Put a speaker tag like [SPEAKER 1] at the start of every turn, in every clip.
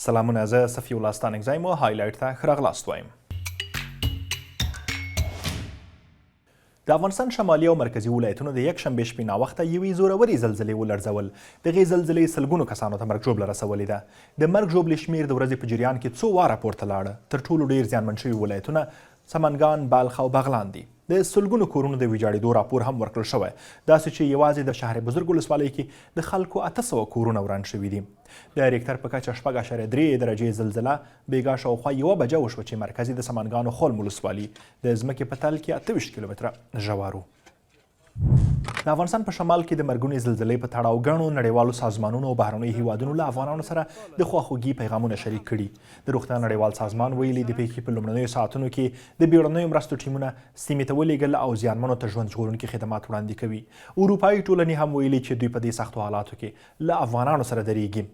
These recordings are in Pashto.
[SPEAKER 1] سلامونه، زه صفي الله ستانکزی مو هایلایټ ته ښه راغلاست وایم. د افغانستان شمالي او مرکزي ولایتونو د یکشنبې شپې ناوخته یوې زورورې زلزلې ولړزول. دغې زلزلې سلګونو کسانو ته مرګ ژوبله رسولې ده. د مرګ ژوبلې شمېر د ورځې په جریان کې څو واره پورته لاړه. تر ټولو ډېر زیانمن شوي ولایتونه سمنګان، بلخ او بغلان دي. د سلګونو کورونو د ویجاړېدو راپور هم ورکړل شوی، داسې چې یوازې د شهر بزرګ ولسوالۍ کې د خلکو 800 کورونه وران شوي دي. د ریکټر په کچه 4.3 درجې زلزله بیګا شاوخوا 1 بجه وشوه چې مرکز یې د سمنګان او خلم ولسوالي د ځمکې په تل کې 28 کیلومتره ژور و. د افغانستان په شمال کې د مرګونې زلزلې په تړاو ګڼو نړیوالو سازمانونو او بهرنیو هیوادونو له افغانانو سره د خواخوږي پیغامونه شریک کړي. د روغتیا نړیوال سازمان ویلي د پیښې په لومړنیو ساعتونو کې د بیړنیو مرستو ټیمونه سیمې ته ولېږل او زیانمنو ته ژوند ژغورونکي خدمات وړاندې کوي. اروپایي ټولنې هم ویلي چې دوی په دې سختو حالاتو کې له افغانانو سره درېږي.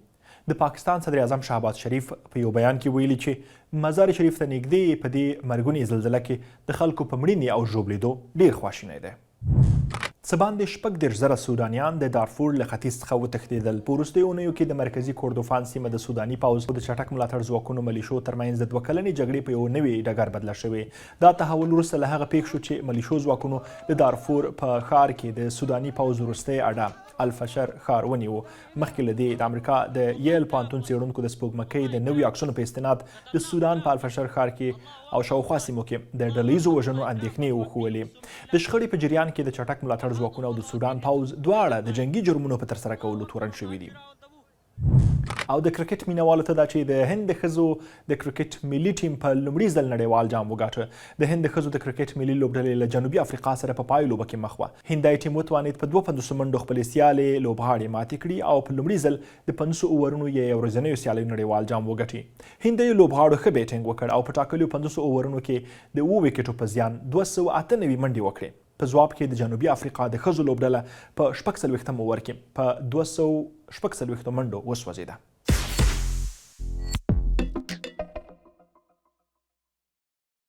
[SPEAKER 1] د پاکستان صدر اعظم شهباز شریف په یو بیان کې ویلي چې مزار شریف ته نږدې په دې مرګونې زلزله کې د خلکو په مړینې او ژوبلېدو ډېر خواشینی دی. څه باندې 14,000 سودانیان د دارفور له ختیځ څخه وتښتېدل. په وروستیو اونیو کې د مرکزي کوردوفان سیمه د سوداني پوځ او د چټک ملاتړ ځواکونو ملیشو ترمنځ د 2 کلنې جګړې په یو نوي ډګر بدله شوې. دا تحول وروسته له هغه پیښ شو چې ملیشو ځواکونو د دارفور په ښار کې د سوداني پوځ وروستی اډه الفشر ښار ونیو. مخکې له دې د امریکا د یل پوهنتون څېړونکو د سپوږمکۍ د نویو عکسونو په استناد د سودان په الفشر ښار کې او شاوخوا سیمو کې د ډلهییزو وژنو اندېښنې وښولې. د شخړې په جریان کې د چټک ملاتړ ځواکونه او د سودان پوځ دواړه د جنگي جرمونو په ترسره کولو تورن شوي دي. او د کرکټ مینوالو ته دا چې د هند د ښځو د کرکټ ملي ټیم په لومړي ځل نړیوال جام وګاټه. د هند د ښځو د کرکټ ملي لوبډلې له جنوبي افریقا سره په پای لوبه کې مخ وه. هندای ټیم وتوانید په 52 منډو خپلې سیالې لوبغاړې ماتې کړي او په لومړي ځل د 500 اوورونو یې ورځنیو سیالیو نړیوال جام وګټي. هندیو لوبغاړو ښه بیټینګ وکړ او په ټاکلیو 500 اوورونو کې د 7 وکټو په زیان 298 منډې وکړې. په ځواب کې د جنوبي افریقا د ښځو لوبډله په 46 اوور کې په 246 منډو وسوځېده.